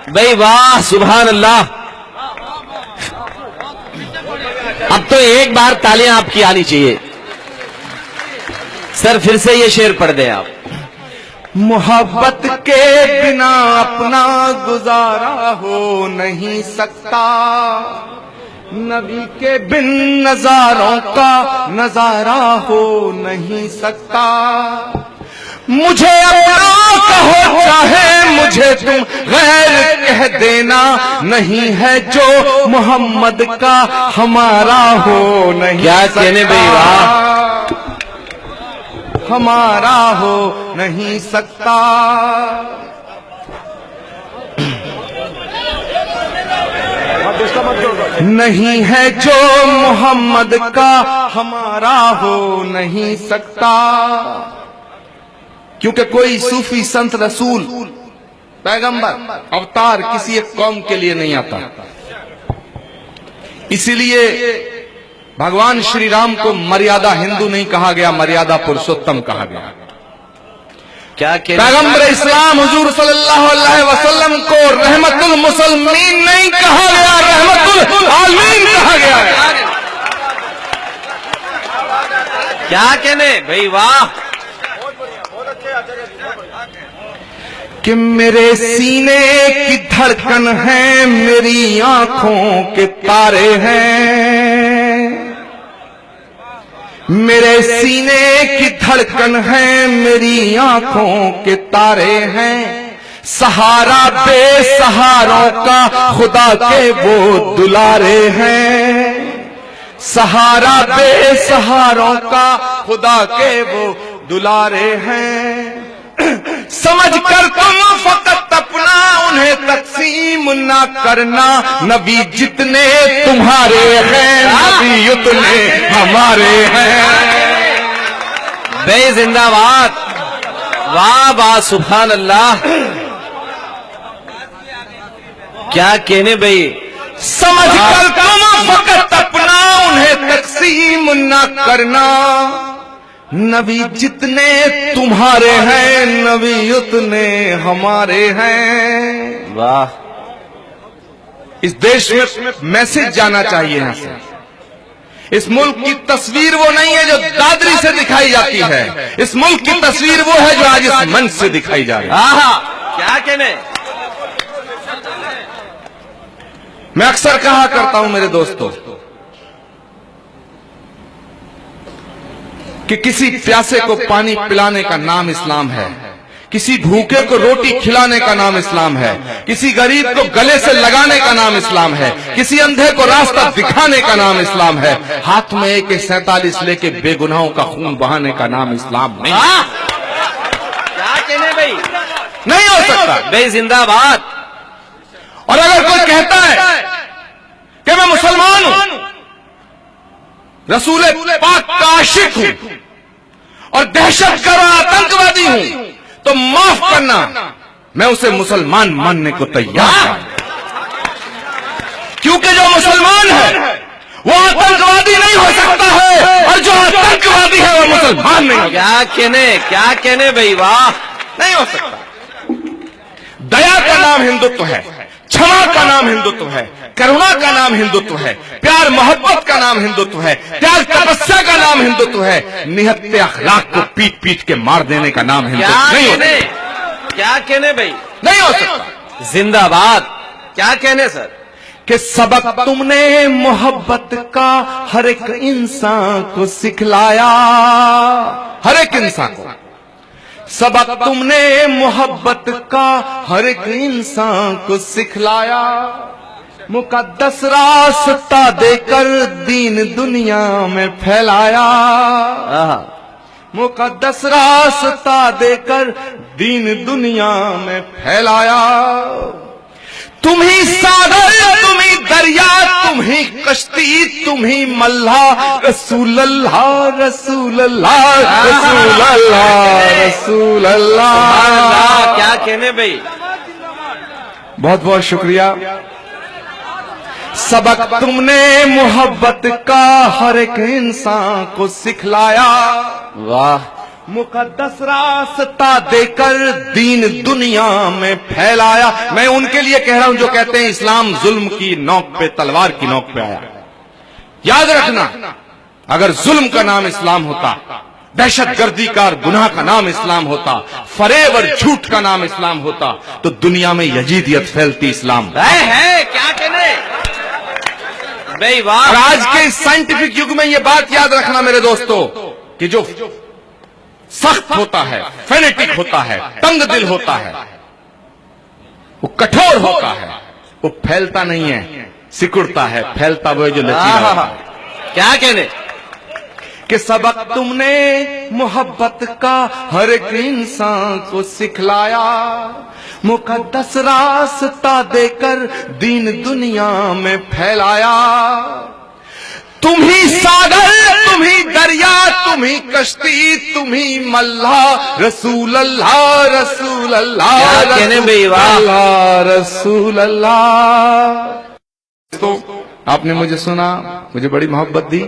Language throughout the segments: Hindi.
भाई वाह, सुभान अल्लाह। अब तो एक बार तालियां आपकी आनी चाहिए। सर फिर से ये शेर पढ़ दें आप। मोहब्बत के बिना अपना गुजारा हो नहीं सकता, नबी के बिन नजारों का नजारा हो नहीं सकता। मुझे अपना कहो चाहे मुझे तुम गैर कह देना, नहीं है जो मोहम्मद का हमारा हो नहीं क्या कहने भाई, वाह। हमारा हो नहीं सकता। नहीं है जो मोहम्मद का हमारा हो नहीं सकता। क्योंकि कोई सूफी संत रसूल पैगंबर अवतार किसी एक कौम के लिए नहीं आता। इसीलिए भगवान श्री राम को मर्यादा हिंदू नहीं कहा गया, मर्यादा पुरुषोत्तम कहा गया। क्या पैगंबर इस्लाम हुजूर सल्लल्लाहु अलैहि वसल्लम को रहमतुल मुसलमीन नहीं कहा गया, रहमतुल आलमीन कहा गया है। क्या कहने भाई, वाह। कि मेरे सीने की धड़कन है, मेरी आंखों के तारे हैं। मेरे सीने की धड़कन है, मेरी आंखों के तारे हैं। सहारा बेसहारों का खुदा के वो दुलारे हैं। सहारा बेसहारों का खुदा के वो दुलारे हैं। समझ कर तुम फकत अपना उन्हें तकसीम ना करना, नबी जितने तुम्हारे हैं नबी उतने हमारे हैं। बे जिंदाबाद, वाह वाह, सुभान अल्लाह। क्या कहने भाई। समझ कर तुम फकत अपना उन्हें तकसीम ना करना, नबी जितने तुम्हारे हैं नबी उतने हमारे हैं। वाह। इस देश में मैसेज जाना चाहिए यहां से। इस मुल्क की तस्वीर वो नहीं है जो दादरी से दिखाई जाती है, इस मुल्क की तस्वीर वो है जो आज इस मंच से दिखाई जा रही है। आहा, क्या कहने। मैं अक्सर कहा करता हूं मेरे दोस्तों कि किसी प्यासे को पानी पिलाने का नाम इस्लाम है, किसी भूखे को रोटी खिलाने का नाम इस्लाम है, किसी गरीब को गले से लगाने का नाम इस्लाम है, किसी अंधे को रास्ता दिखाने का नाम इस्लाम है। हाथ में AK-47 लेके बेगुनाहों का खून बहाने का नाम इस्लाम नहीं। क्या कहने भाई, नहीं हो सकता। बे जिंदाबाद। और अगर कोई कहता है कि मैं मुसलमान हूं, रसूल पाक का आशिक हूं और दहशतगर्द आतंकवादी हूं, तो माफ करना, मैं उसे मुसलमान मानने को तैयार हूं। क्योंकि जो मुसलमान है वो आतंकवादी नहीं हो सकता है, और जो आतंकवादी है वो मुसलमान नहीं हो। क्या कहने भाई, वाह। नहीं हो सकता। दया का नाम हिंदुत्व है, क्षमा का नाम हिंदुत्व है, करुणा का नाम हिंदुत्व है, प्यार मोहब्बत का नाम हिंदुत्व है, त्याग तपस्या का नाम हिंदुत्व है, निहत्ते अखलाक को पीट पीट के मार देने का नाम हिंदुत्व नहीं होता। क्या कहने भाई, नहीं हो सकता। जिंदाबाद। क्या कहने सर। कि सबक तुमने मोहब्बत का हर एक इंसान को सिखलाया, हर एक इंसान को सबक तुमने मोहब्बत का हर एक इंसान को सिखलाया। मुकद्दस रास्ता देकर दीन दुनिया में फैलाया। मुकद्दस रास्ता देकर दीन दुनिया में फैलाया। तुम ही सागर, तुम ही दरिया, तुम ही कश्ती, तुम ही मल्लाह। रसूल अल्लाह, रसूल अल्लाह, रसूल अल्लाह, रसूल अल्लाह। क्या कहने भाई। बहुत बहुत शुक्रिया। सबक तुमने मोहब्बत का हर एक इंसान को सिखलाया। वाह। मुकद्दस रास्ता देकर दीन दुनिया में फैलाया। मैं उनके लिए कह रहा हूं जो कहते हैं इस्लाम जुल्म की नोक पे, तलवार की नोक पे आया। याद रखना, अगर जुल्म का नाम इस्लाम होता, दहशतगर्दी का और गुनाह का नाम इस्लाम होता, फरेब और झूठ का नाम इस्लाम होता, तो दुनिया में यजीदियत फैलती। इस्लाम है क्या कहने भाई, वाह। और आज के साइंटिफिक युग में यह बात याद रखना मेरे दोस्तों, कि जो सख्त होता है, फेनेटिक होता है, तंग दिल होता है, वो कठोर होता है, वो फैलता नहीं है, सिकुड़ता है। फैलता वो है जो लचीला होता है। क्या कहने कि सबक तुमने मोहब्बत का हर एक इंसान को सिखलाया, मुकद्दस रास्ता देकर दीन दुनिया में फैलाया। तुम ही सागर, तुम ही दरिया, तुम ही कश्ती, तुम ही मल्लाह, रसूल अल्लाह, रसूल अल्लाह, क्या कहने भाई, वाह। अल्लाह, रसूल अल्लाह। तो आपने मुझे सुना, मुझे बड़ी मोहब्बत दी,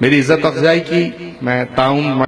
मेरी इज्जत अफजाई की। मैं ताऊं